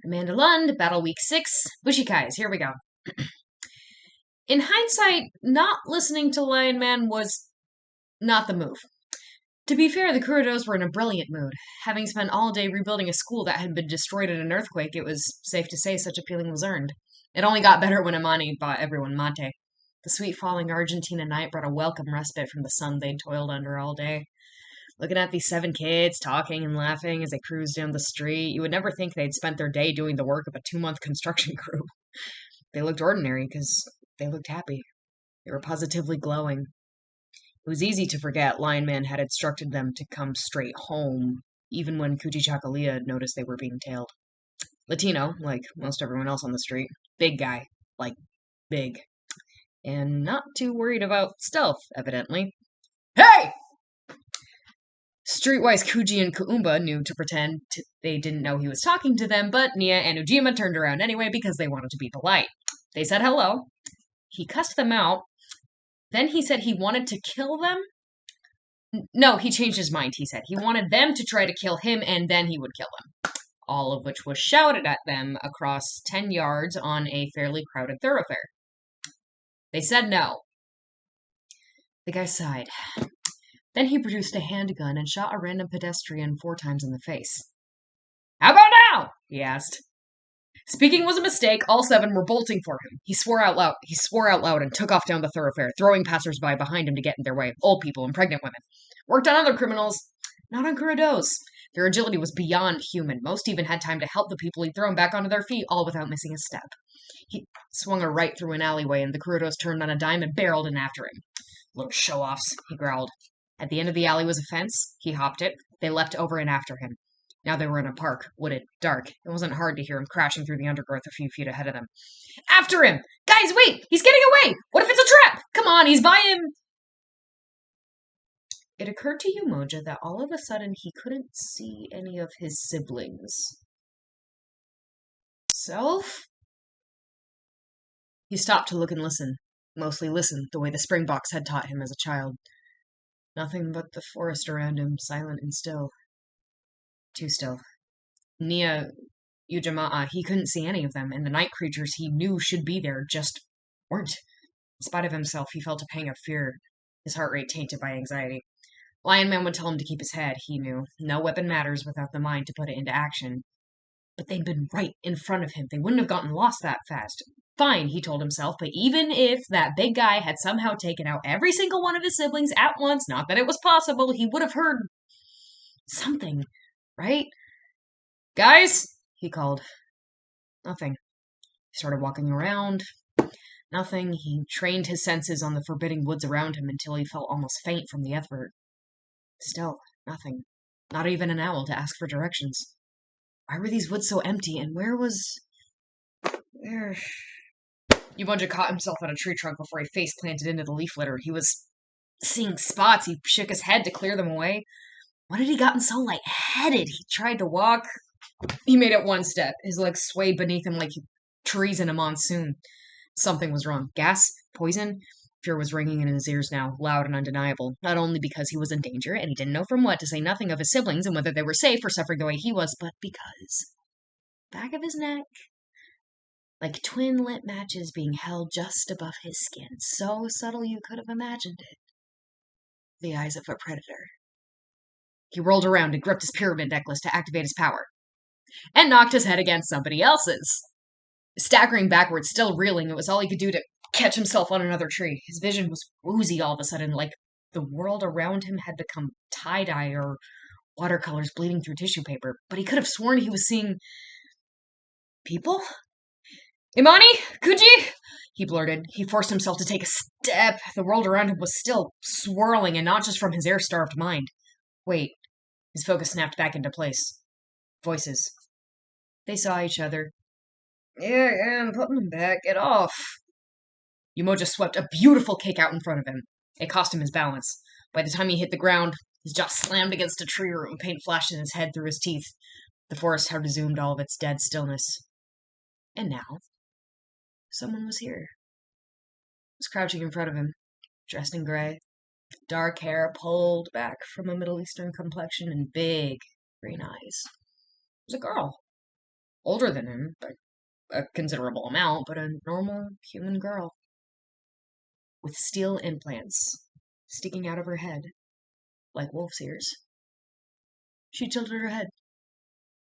Amanda Lund, Battle Week 6, Bushikais. Here we go. In hindsight, not listening to Lion Man was not the move. To be fair, the Kurodos were in a brilliant mood. Having spent all day rebuilding a school that had been destroyed in an earthquake, it was safe to say such a feeling was earned. It only got better when Amani bought everyone mate. The sweet falling Argentina night brought a welcome respite from the sun they'd toiled under all day. Looking at these 7 kids, talking and laughing as they cruised down the street, you would never think they'd spent their day doing the work of a 2-month construction crew. They looked ordinary because they looked happy. They were positively glowing. It was easy to forget Lion Man had instructed them to come straight home, even when Kujichakalea noticed they were being tailed. Latino, like most everyone else on the street. Big guy. Like, big. And not too worried about stealth, evidently. Hey! Streetwise Kuji and Kuumba knew to pretend they didn't know he was talking to them, but Nia and Ujima turned around anyway because they wanted to be polite. They said hello. He cussed them out. Then he said he wanted to kill them. No, he changed his mind, he said. He wanted them to try to kill him, and then he would kill them. All of which was shouted at them across 10 yards on a fairly crowded thoroughfare. They said no. The guy sighed. Then he produced a handgun and shot a random pedestrian 4 times in the face. How about now? He asked. Speaking was a mistake. All 7 were bolting for him. He swore out loud and took off down the thoroughfare, throwing passersby behind him to get in their way. Old people and pregnant women. Worked on other criminals. Not on Kurodos. Their agility was beyond human. Most even had time to help the people he'd thrown back onto their feet, all without missing a step. He swung her right through an alleyway, and the Kurodos turned on a dime and barreled in after him. Little show-offs, he growled. At the end of the alley was a fence. He hopped it. They leapt over and after him. Now they were in a park, wooded, dark. It wasn't hard to hear him crashing through the undergrowth a few feet ahead of them. After him! Guys, wait! He's getting away! What if it's a trap? Come on, he's by him! It occurred to Umoja that all of a sudden he couldn't see any of his siblings. Self? He stopped to look and listen. Mostly listen, the way the Springboks had taught him as a child. Nothing but the forest around him, silent and still. Too still. Nia, Ujamaa, he couldn't see any of them, and the night creatures he knew should be there just weren't. In spite of himself, he felt a pang of fear, his heart rate tainted by anxiety. Lion Man would tell him to keep his head, he knew. No weapon matters without the mind to put it into action. But they'd been right in front of him. They wouldn't have gotten lost that fast. Fine, he told himself, but even if that big guy had somehow taken out every single one of his siblings at once, not that it was possible, he would have heard something, right? Guys, he called. Nothing. He started walking around. Nothing. He trained his senses on the forbidding woods around him until he felt almost faint from the effort. Still, nothing. Not even an owl to ask for directions. Why were these woods so empty, and where... Umoja caught himself on a tree trunk before he face planted into the leaf litter. He was seeing spots. He shook his head to clear them away. What had he gotten so lightheaded? He tried to walk. He made it 1 step. His legs swayed beneath him like trees in a monsoon. Something was wrong. Gas? Poison? Fear was ringing in his ears now, loud and undeniable, not only because he was in danger, and he didn't know from what, to say nothing of his siblings and whether they were safe or suffering the way he was, but because... back of his neck... like twin lit matches being held just above his skin, so subtle you could have imagined it. The eyes of a predator. He rolled around and gripped his pyramid necklace to activate his power, and knocked his head against somebody else's. Staggering backwards, still reeling, it was all he could do to catch himself on another tree. His vision was woozy all of a sudden, like the world around him had become tie-dye or watercolors bleeding through tissue paper, but he could have sworn he was seeing... people? Imani? Kuji? He blurted. He forced himself to take a step. The world around him was still swirling, and not just from his air-starved mind. Wait. His focus snapped back into place. Voices. They saw each other. Yeah, I'm putting them back. Get off. Umoja swept a beautiful kick out in front of him. It cost him his balance. By the time he hit the ground, his jaw slammed against a tree root and paint flashed in his head through his teeth. The forest had resumed all of its dead stillness. And now... someone was here. Was crouching in front of him, dressed in gray, dark hair pulled back from a Middle Eastern complexion and big green eyes. It was a girl. Older than him, by a considerable amount, but a normal human girl. With steel implants sticking out of her head like wolf's ears. She tilted her head.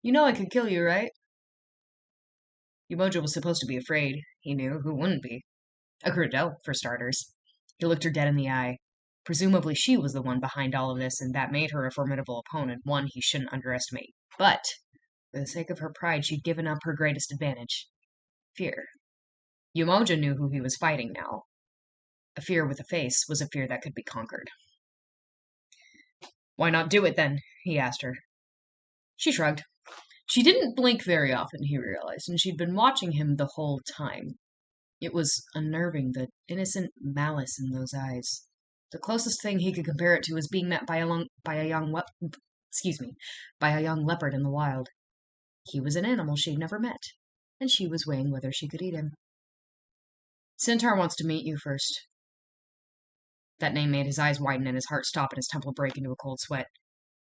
You know I could kill you, right? Umoja was supposed to be afraid. He knew. Who wouldn't be? A Crudel, for starters. He looked her dead in the eye. Presumably she was the one behind all of this, and that made her a formidable opponent, one he shouldn't underestimate. But, for the sake of her pride, she'd given up her greatest advantage. Fear. Umoja knew who he was fighting now. A fear with a face was a fear that could be conquered. Why not do it then? He asked her. She shrugged. She didn't blink very often, he realized, and she'd been watching him the whole time. It was unnerving, the innocent malice in those eyes. The closest thing he could compare it to was being met by a young leopard in the wild. He was an animal she'd never met, and she was weighing whether she could eat him. Centaur wants to meet you first. That name made his eyes widen and his heart stop and his temple break into a cold sweat.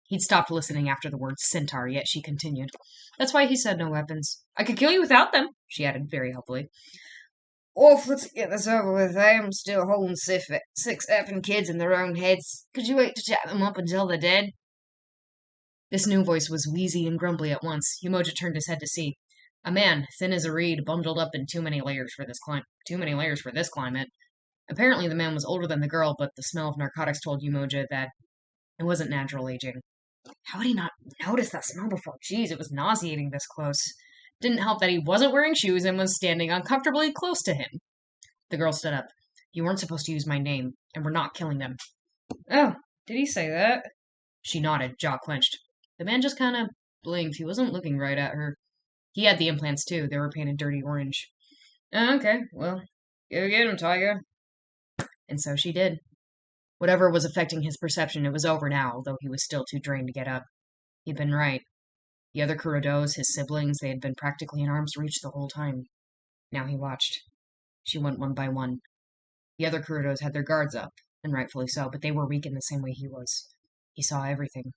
He'd stopped listening after the word centaur, yet she continued. That's why he said no weapons. I could kill you without them, she added very helpfully. Oof, let's get this over with. I am still holding six effing kids in their own heads. Could you wait to chat them up until they're dead? This new voice was wheezy and grumbly at once. Umoja turned his head to see. A man, thin as a reed, bundled up in too many layers for this climate. Apparently the man was older than the girl, but the smell of narcotics told Umoja that it wasn't natural aging. How had he not noticed that smell before? Jeez, it was nauseating this close. Didn't help that he wasn't wearing shoes and was standing uncomfortably close to him. The girl stood up. You weren't supposed to use my name, and we're not killing them. Oh, did he say that? She nodded, jaw clenched. The man just kind of blinked. He wasn't looking right at her. He had the implants, too. They were painted dirty orange. Okay, well, go get him, Tiger. And so she did. Whatever was affecting his perception, it was over now, though he was still too drained to get up. He'd been right. The other Kurodos, his siblings, they had been practically in arm's reach the whole time. Now he watched. She went one by one. The other Kurodos had their guards up, and rightfully so, but they were weak in the same way he was. He saw everything.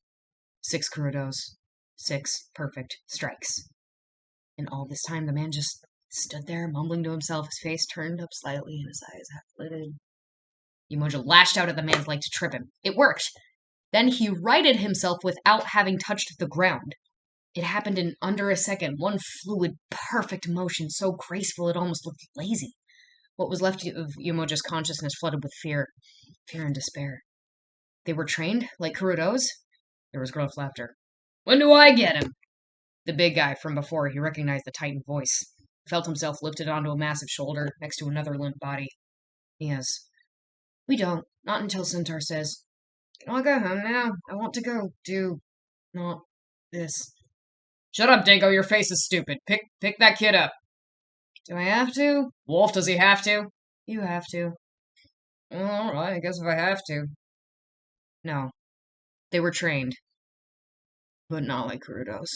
6 Kurodos. 6 perfect strikes. And all this time the man just stood there, mumbling to himself, his face turned up slightly and his eyes half-lidded. Umoja lashed out at the man's leg to trip him. It worked! Then he righted himself without having touched the ground. It happened in under a second, one fluid, perfect motion, so graceful it almost looked lazy. What was left of Umoja's consciousness flooded with fear and despair. They were trained, like Kurodos? There was gruff laughter. When do I get him? The big guy from before, he recognized the tightened voice. He felt himself lifted onto a massive shoulder next to another limp body. Yes. We don't. Not until Centaur says, Can I go home now? I want to go do not this. Shut up, Dingo. Your face is stupid. Pick that kid up. Do I have to? Wolf, does he have to? You have to. Well, alright, I guess if I have to. No. They were trained. But not like Kurodos.